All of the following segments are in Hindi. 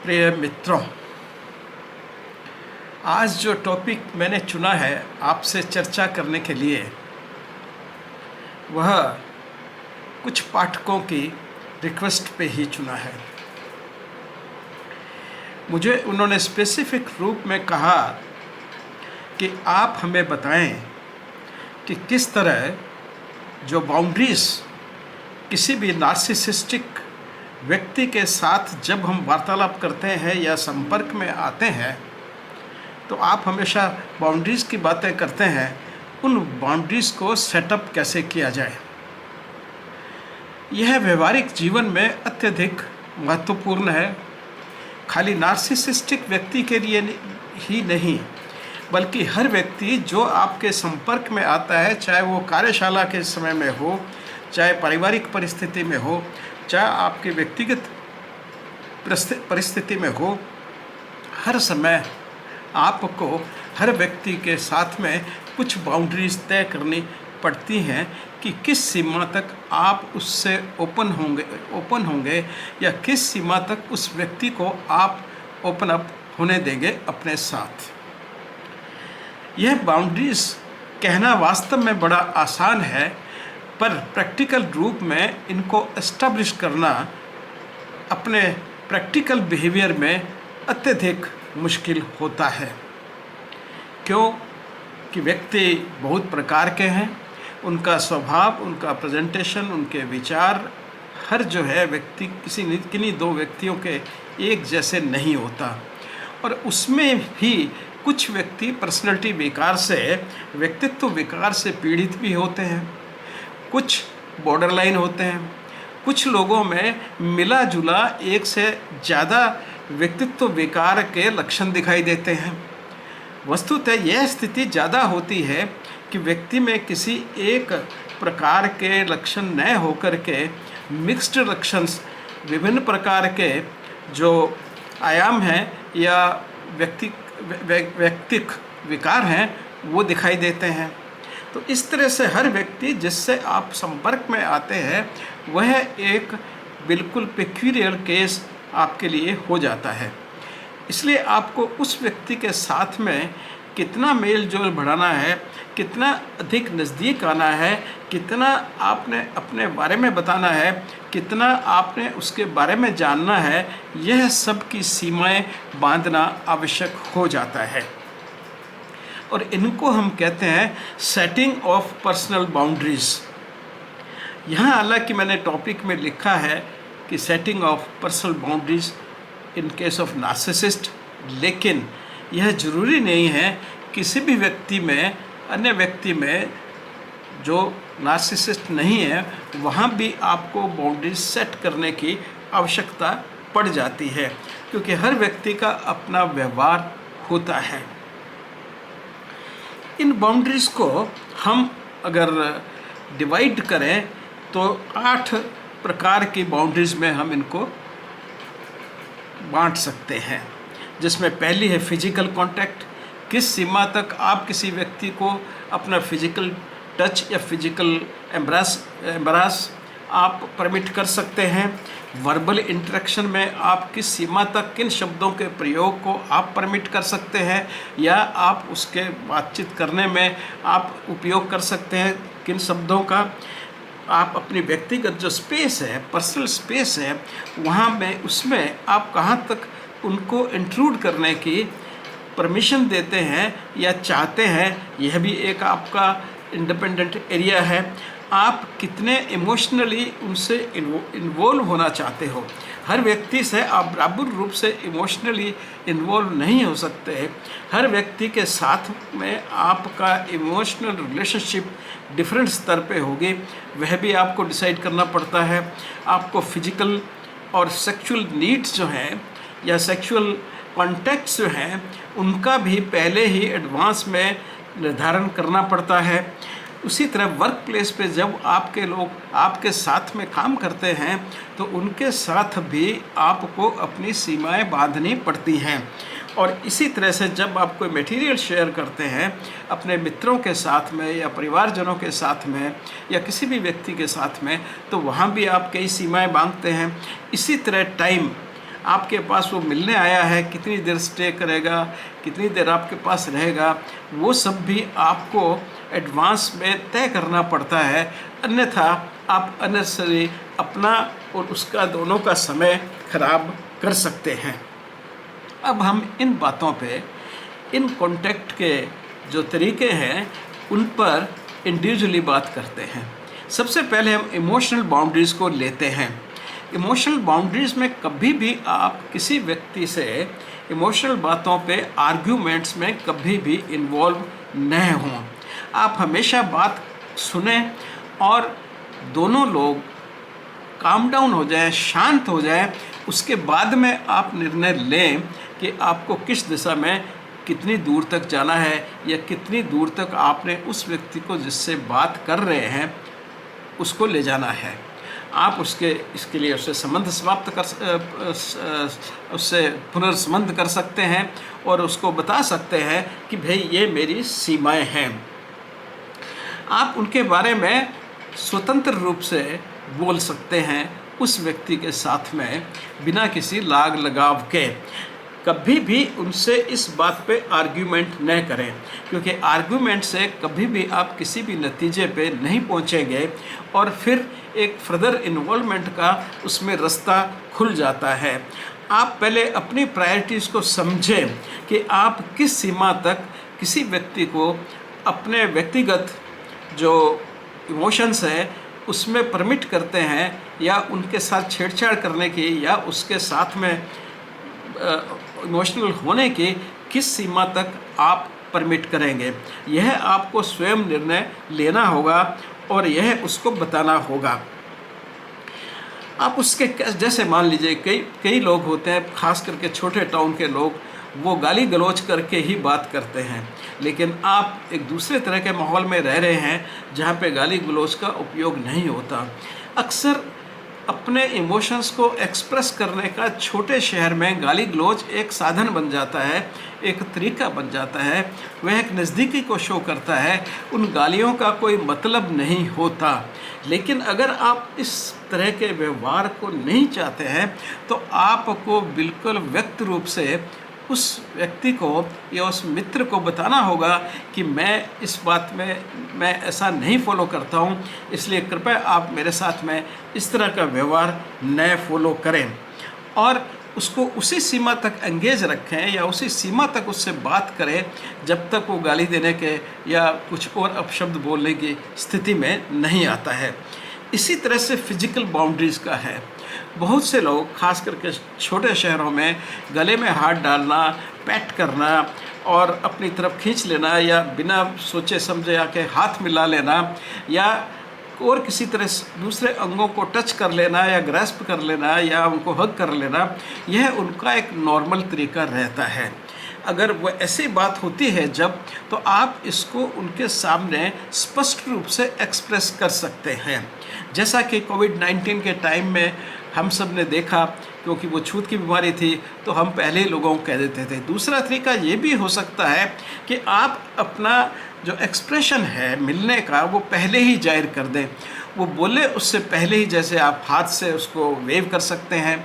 प्रिय मित्रों, आज जो टॉपिक मैंने चुना है आपसे चर्चा करने के लिए, वह कुछ पाठकों की रिक्वेस्ट पे ही चुना है। मुझे उन्होंने स्पेसिफिक रूप में कहा कि आप हमें बताएं कि किस तरह जो बाउंड्रीज़ किसी भी नार्सिसिस्टिक व्यक्ति के साथ जब हम वार्तालाप करते हैं या संपर्क में आते हैं, तो आप हमेशा बाउंड्रीज़ की बातें करते हैं। उन बाउंड्रीज़ को सेटअप कैसे किया जाए, यह व्यवहारिक जीवन में अत्यधिक महत्वपूर्ण है। खाली नार्सिसिस्टिक व्यक्ति के लिए ही नहीं, बल्कि हर व्यक्ति जो आपके संपर्क में आता है, चाहे वो कार्यशाला के समय में हो, चाहे पारिवारिक परिस्थिति में हो, चाहे आपके व्यक्तिगत परिस्थिति में हो, हर समय आपको हर व्यक्ति के साथ में कुछ बाउंड्रीज तय करनी पड़ती हैं कि किस सीमा तक आप उससे ओपन होंगे या किस सीमा तक उस व्यक्ति को आप ओपन अप होने देंगे अपने साथ। यह बाउंड्रीज कहना वास्तव में बड़ा आसान है, पर प्रैक्टिकल रूप में इनको एस्टैब्लिश करना अपने प्रैक्टिकल बिहेवियर में अत्यधिक मुश्किल होता है। क्यों कि व्यक्ति बहुत प्रकार के हैं, उनका स्वभाव, उनका प्रेजेंटेशन, उनके विचार, हर जो है व्यक्ति किन्हीं दो व्यक्तियों के एक जैसे नहीं होता। और उसमें भी कुछ व्यक्ति पर्सनैलिटी विकार से, व्यक्तित्व विकार से पीड़ित भी होते हैं, कुछ बॉर्डरलाइन होते हैं, कुछ लोगों में मिला जुला एक से ज़्यादा व्यक्तित्व विकार के लक्षण दिखाई देते हैं। वस्तुतः यह स्थिति ज़्यादा होती है कि व्यक्ति में किसी एक प्रकार के लक्षण न होकर के मिक्स्ड लक्षण, विभिन्न प्रकार के जो आयाम हैं या व्यक्तिक विकार हैं, वो दिखाई देते हैं। तो इस तरह से हर व्यक्ति जिससे आप संपर्क में आते हैं, वह एक बिल्कुल पेक्यूलियर केस आपके लिए हो जाता है। इसलिए आपको उस व्यक्ति के साथ में कितना मेल जोल बढ़ाना है, कितना अधिक नज़दीक आना है, कितना आपने अपने बारे में बताना है, कितना आपने उसके बारे में जानना है, यह सब की सीमाएं बांधना आवश्यक हो जाता है। और इनको हम कहते हैं सेटिंग ऑफ पर्सनल बाउंड्रीज़। यहाँ हालांकि मैंने टॉपिक में लिखा है कि setting of personal boundaries in case of narcissist, लेकिन यह ज़रूरी नहीं है किसी भी व्यक्ति में, अन्य व्यक्ति में जो नार्सिसिस्ट नहीं है, वहाँ भी आपको बाउंड्रीज सेट करने की आवश्यकता पड़ जाती है, क्योंकि हर व्यक्ति का अपना व्यवहार होता है। इन बाउंड्रीज़ को हम अगर डिवाइड करें तो 8 प्रकार की बाउंड्रीज़ में हम इनको बांट सकते हैं, जिसमें पहली है फिजिकल कांटेक्ट। किस सीमा तक आप किसी व्यक्ति को अपना फिजिकल टच या फिजिकल एम्ब्रेस आप परमिट कर सकते हैं। वर्बल इंटरेक्शन में आप किस सीमा तक किन शब्दों के प्रयोग को आप परमिट कर सकते हैं या आप उसके बातचीत करने में आप उपयोग कर सकते हैं किन शब्दों का। आप अपनी व्यक्तिगत जो स्पेस है, पर्सनल स्पेस है, वहाँ में उसमें आप कहाँ तक उनको इंट्रूड करने की परमिशन देते हैं या चाहते हैं, यह भी एक आपका इंडिपेंडेंट एरिया है। आप कितने इमोशनली उनसे इन्वॉल्व होना चाहते हो। हर व्यक्ति से आप बराबर रूप से इमोशनली इन्वॉल्व नहीं हो सकते हैं। हर व्यक्ति के साथ में आपका इमोशनल रिलेशनशिप डिफरेंट स्तर पे होगी, वह भी आपको डिसाइड करना पड़ता है। आपको फिजिकल और सेक्सुअल नीड्स जो हैं या सेक्सुअल कॉन्टैक्ट्स जो हैं, उनका भी पहले ही एडवांस में निर्धारण करना पड़ता है। उसी तरह वर्क प्लेस पे जब आपके लोग आपके साथ में काम करते हैं, तो उनके साथ भी आपको अपनी सीमाएं बांधनी पड़ती हैं। और इसी तरह से जब आप कोई मटेरियल शेयर करते हैं अपने मित्रों के साथ में या परिवारजनों के साथ में या किसी भी व्यक्ति के साथ में, तो वहाँ भी आप कई सीमाएं बांधते हैं। इसी तरह टाइम, आपके पास वो मिलने आया है, कितनी देर स्टे करेगा, कितनी देर आपके पास रहेगा, वो सब भी आपको एडवांस में तय करना पड़ता है, अन्यथा आप अननेसेसरी अपना और उसका दोनों का समय खराब कर सकते हैं। अब हम इन बातों पे, इन कॉन्टैक्ट के जो तरीके हैं उन पर इंडिविजुअली बात करते हैं। सबसे पहले हम इमोशनल बाउंड्रीज़ को लेते हैं। इमोशनल बाउंड्रीज़ में कभी भी आप किसी व्यक्ति से इमोशनल बातों पे आर्ग्यूमेंट्स में कभी भी इन्वॉल्व न हों। आप हमेशा बात सुने और दोनों लोग काम डाउन हो जाए, शांत हो जाए, उसके बाद में आप निर्णय लें कि आपको किस दिशा में कितनी दूर तक जाना है या कितनी दूर तक आपने उस व्यक्ति को जिससे बात कर रहे हैं उसको ले जाना है। आप इसके लिए उससे संबंध समाप्त उससे पुनर्संबंध कर सकते हैं और उसको बता सकते हैं कि भाई ये मेरी सीमाएं हैं। आप उनके बारे में स्वतंत्र रूप से बोल सकते हैं उस व्यक्ति के साथ में बिना किसी लाग लगाव के। कभी भी उनसे इस बात पे आर्ग्यूमेंट न करें, क्योंकि आर्ग्यूमेंट से कभी भी आप किसी भी नतीजे पे नहीं पहुंचेंगे और फिर एक फर्दर इन्वॉल्वमेंट का उसमें रास्ता खुल जाता है। आप पहले अपनी प्रायोरिटीज़ को समझें कि आप किस सीमा तक किसी व्यक्ति को अपने व्यक्तिगत जो इमोशंस है उसमें परमिट करते हैं या उनके साथ छेड़छाड़ करने की या उसके साथ में इमोशनल होने की किस सीमा तक आप परमिट करेंगे। यह आपको स्वयं निर्णय लेना होगा और यह उसको बताना होगा। आप उसके जैसे मान लीजिए कई लोग होते हैं, खास करके छोटे टाउन के लोग, वो गाली गलौज करके ही बात करते हैं, लेकिन आप एक दूसरे तरह के माहौल में रह रहे हैं जहाँ पे गाली गलौज का उपयोग नहीं होता। अक्सर अपने इमोशंस को एक्सप्रेस करने का छोटे शहर में गाली गलौज एक साधन बन जाता है, एक तरीका बन जाता है, वह एक नज़दीकी को शो करता है। उन गालियों का कोई मतलब नहीं होता। लेकिन अगर आप इस तरह के व्यवहार को नहीं चाहते हैं तो आपको बिल्कुल व्यक्त रूप से उस व्यक्ति को या उस मित्र को बताना होगा कि मैं इस बात में मैं ऐसा नहीं फॉलो करता हूँ, इसलिए कृपया आप मेरे साथ में इस तरह का व्यवहार न फॉलो करें। और उसको उसी सीमा तक एंगेज रखें या उसी सीमा तक उससे बात करें जब तक वो गाली देने के या कुछ और अपशब्द बोलने की स्थिति में नहीं आता है। इसी तरह से फिजिकल बाउंड्रीज़ का है। बहुत से लोग खास करके छोटे शहरों में गले में हाथ डालना, पैट करना और अपनी तरफ खींच लेना या बिना सोचे समझे आके हाथ मिला लेना या और किसी तरह दूसरे अंगों को टच कर लेना या ग्रैस्प कर लेना या उनको हग कर लेना, यह उनका एक नॉर्मल तरीका रहता है। अगर वो ऐसी बात होती है जब, तो आप इसको उनके सामने स्पष्ट रूप से एक्सप्रेस कर सकते हैं। जैसा कि कोविड-19 के टाइम में हम सब ने देखा, क्योंकि वो छूत की बीमारी थी तो हम पहले ही लोगों को कह देते थे। दूसरा तरीका ये भी हो सकता है कि आप अपना जो एक्सप्रेशन है मिलने का वो पहले ही जाहिर कर दें। वो बोले उससे पहले ही, जैसे आप हाथ से उसको वेव कर सकते हैं,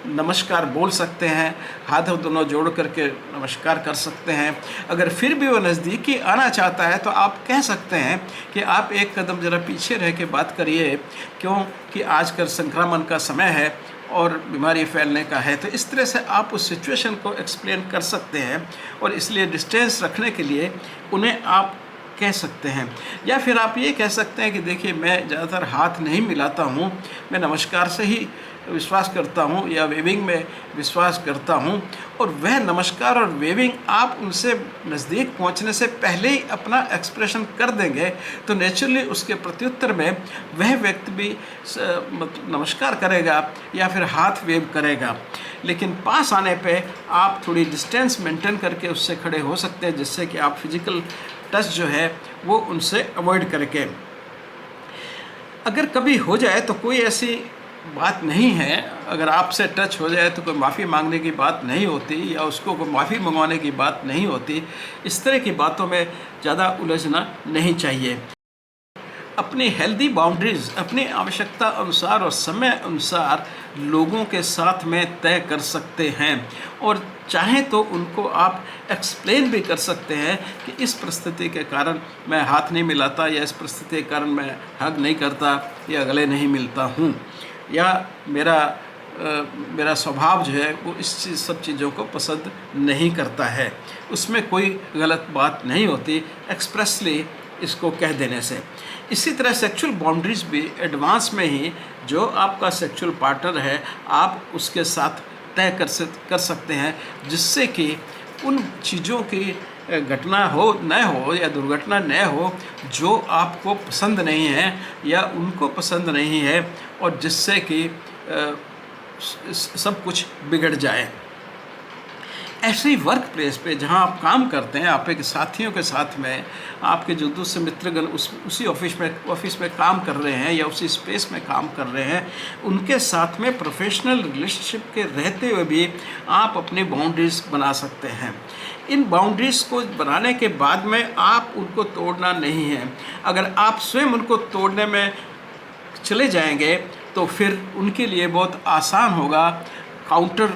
नमस्कार बोल सकते हैं, हाथ दोनों जोड़ करके नमस्कार कर सकते हैं। अगर फिर भी वो नज़दीकी आना चाहता है तो आप कह सकते हैं कि आप एक कदम ज़रा पीछे रह के बात करिए, क्योंकि आजकल संक्रमण का समय है और बीमारी फैलने का है। तो इस तरह से आप उस सिचुएशन को एक्सप्लेन कर सकते हैं और इसलिए डिस्टेंस रखने के लिए उन्हें आप कह सकते हैं। या फिर आप ये कह सकते हैं कि देखिए मैं ज़्यादातर हाथ नहीं मिलाता हूँ, मैं नमस्कार से ही विश्वास करता हूँ या वेविंग में विश्वास करता हूँ। और वह नमस्कार और वेविंग आप उनसे नज़दीक पहुँचने से पहले ही अपना एक्सप्रेशन कर देंगे तो नेचुरली उसके प्रत्युत्तर में वह व्यक्ति भी नमस्कार करेगा या फिर हाथ वेव करेगा। लेकिन पास आने पे आप थोड़ी डिस्टेंस मेंटेन करके उससे खड़े हो सकते हैं, जिससे कि आप फिजिकल टच जो है वो उनसे अवॉइड करके। अगर कभी हो जाए तो कोई ऐसी बात नहीं है। अगर आपसे टच हो जाए तो कोई माफ़ी मांगने की बात नहीं होती या उसको कोई माफ़ी मंगवाने की बात नहीं होती। इस तरह की बातों में ज़्यादा उलझना नहीं चाहिए। अपनी हेल्दी बाउंड्रीज़ अपनी आवश्यकता अनुसार और समय अनुसार लोगों के साथ में तय कर सकते हैं, और चाहें तो उनको आप एक्सप्लेन भी कर सकते हैं कि इस परिस्थिति के कारण मैं हाथ नहीं मिलाता, या इस परिस्थिति के कारण मैं हग नहीं करता या गले नहीं मिलता हूँ, या मेरा स्वभाव जो है वो सब चीज़ों को पसंद नहीं करता है। उसमें कोई गलत बात नहीं होती एक्सप्रेसली इसको कह देने से। इसी तरह सेक्सुअल बाउंड्रीज भी एडवांस में ही जो आपका सेक्सुअल पार्टनर है आप उसके साथ तय कर सकते हैं, जिससे कि उन चीज़ों की घटना हो न हो या दुर्घटना न हो जो आपको पसंद नहीं है या उनको पसंद नहीं है, और जिससे कि सब कुछ बिगड़ जाए। ऐसे ही वर्क प्लेस पे जहाँ आप काम करते हैं, आप एक साथियों के साथ में आपके जो दूसरे मित्रगण उसी ऑफिस में काम कर रहे हैं या उसी स्पेस में काम कर रहे हैं, उनके साथ में प्रोफेशनल रिलेशनशिप के रहते हुए भी आप अपनी बाउंड्रीज़ बना सकते हैं। इन बाउंड्रीज़ को बनाने के बाद में आप उनको तोड़ना नहीं है। अगर आप स्वयं उनको तोड़ने में चले जाएंगे तो फिर उनके लिए बहुत आसान होगा काउंटर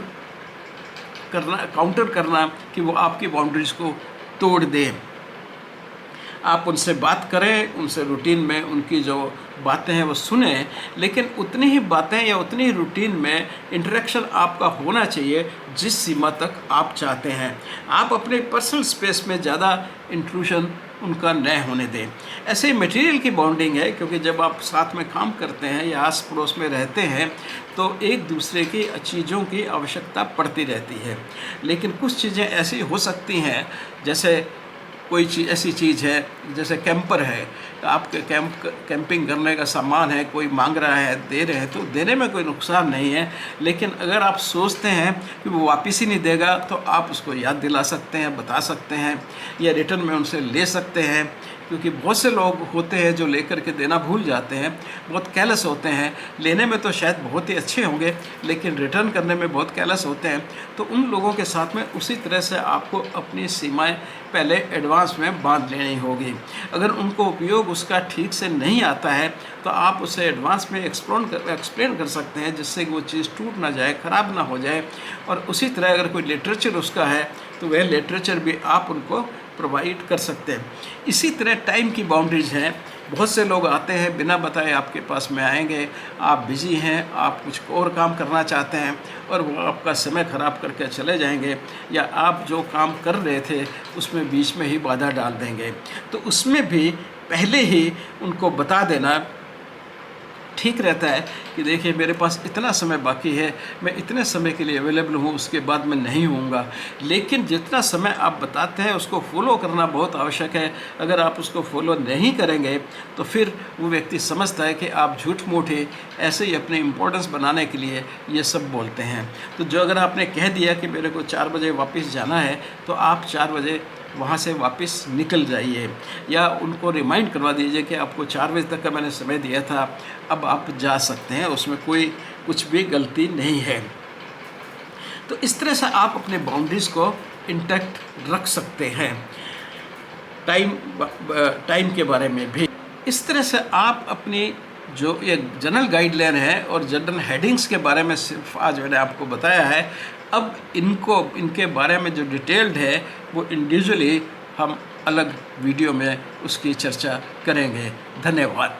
करना कि वो आपकी बाउंड्रीज़ को तोड़ दें। आप उनसे बात करें, उनसे रूटीन में उनकी जो बातें हैं वो सुने, लेकिन उतनी ही बातें या उतनी ही रूटीन में इंटरेक्शन आपका होना चाहिए जिस सीमा तक आप चाहते हैं। आप अपने पर्सनल स्पेस में ज़्यादा इंट्रूशन उनका न होने दें। ऐसे ही मटेरियल की बॉन्डिंग है, क्योंकि जब आप साथ में काम करते हैं या आस पड़ोस में रहते हैं तो एक दूसरे की चीज़ों की आवश्यकता पड़ती रहती है। लेकिन कुछ चीज़ें ऐसी हो सकती हैं, जैसे कोई चीज़ ऐसी चीज़ है जैसे कैंपर है, आपके कैंपिंग करने का सामान है, कोई मांग रहा है, दे रहे हैं, तो देने में कोई नुकसान नहीं है। लेकिन अगर आप सोचते हैं कि वो वापस ही नहीं देगा तो आप उसको याद दिला सकते हैं, बता सकते हैं, या रिटर्न में उनसे ले सकते हैं। क्योंकि बहुत से लोग होते हैं जो लेकर के देना भूल जाते हैं, बहुत केयरलेस होते हैं। लेने में तो शायद बहुत ही अच्छे होंगे लेकिन रिटर्न करने में बहुत केयरलेस होते हैं। तो उन लोगों के साथ में उसी तरह से आपको अपनी सीमाएं पहले एडवांस में बांध लेनी होगी। अगर उनको उपयोग उसका ठीक से नहीं आता है तो आप उसे एडवांस में एक्सप्लेन कर सकते हैं, जिससे कि वो चीज़ टूट ना जाए, ख़राब ना हो जाए। और उसी तरह अगर कोई लिटरेचर उसका है तो वह लिटरेचर भी आप उनको प्रोवाइड कर सकते हैं। इसी तरह टाइम की बाउंड्रीज हैं। बहुत से लोग आते हैं बिना बताए आपके पास में आएंगे, आप बिज़ी हैं, आप कुछ और काम करना चाहते हैं और वो आपका समय ख़राब करके चले जाएंगे, या आप जो काम कर रहे थे उसमें बीच में ही बाधा डाल देंगे। तो उसमें भी पहले ही उनको बता देना ठीक रहता है कि देखिए मेरे पास इतना समय बाकी है, मैं इतने समय के लिए अवेलेबल हूँ, उसके बाद मैं नहीं होऊंगा। लेकिन जितना समय आप बताते हैं उसको फॉलो करना बहुत आवश्यक है। अगर आप उसको फॉलो नहीं करेंगे तो फिर वो व्यक्ति समझता है कि आप झूठ मूठे ऐसे ही अपने इम्पोर्टेंस बनाने के लिए ये सब बोलते हैं। तो जो अगर आपने कह दिया कि मेरे को 4 बजे वापस जाना है तो आप 4 बजे वहाँ से वापस निकल जाइए, या उनको रिमाइंड करवा दीजिए कि आपको 4 बजे तक का मैंने समय दिया था, अब आप जा सकते हैं, उसमें कोई कुछ भी गलती नहीं है। तो इस तरह से आप अपने बाउंड्रीज़ को इंटैक्ट रख सकते हैं। टाइम के बारे में भी इस तरह से आप अपनी जो ये जनरल गाइडलाइन है और जनरल हेडिंग्स के बारे में सिर्फ आज मैंने आपको बताया है। अब इनके बारे में जो डिटेल्ड है वो इंडिविजुअली हम अलग वीडियो में उसकी चर्चा करेंगे। धन्यवाद।